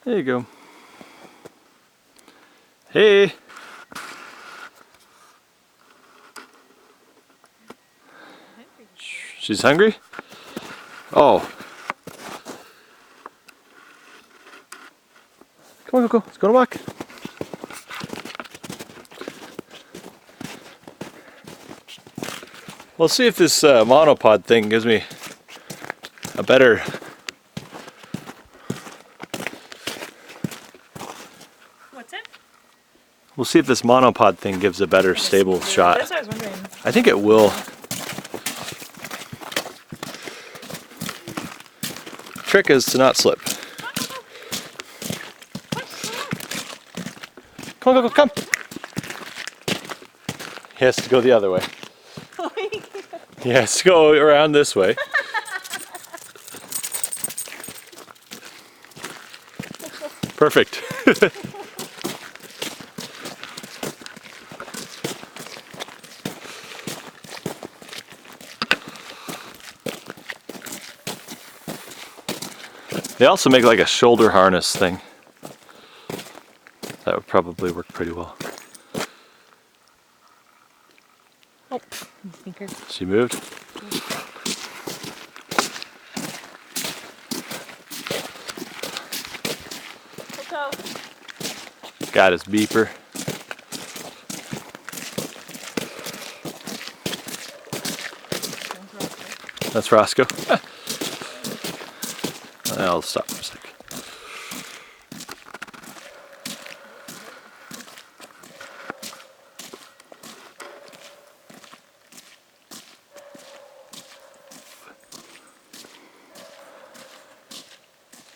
There you go. Hey! She's hungry? Oh. Come on, go. Let's go on a walk. We'll see if this monopod thing gives me a better... What's it? We'll see if this monopod thing gives a better stable shot. That's what I was wondering. I think it will. Trick is to not slip. Come on, go, come. He has to go the other way. He has to go around this way. Perfect. They also make like a shoulder harness thing. That would probably work pretty well. Oh, sneaker. She moved. Go. Got his beeper. That's Roscoe. I'll stop for a second.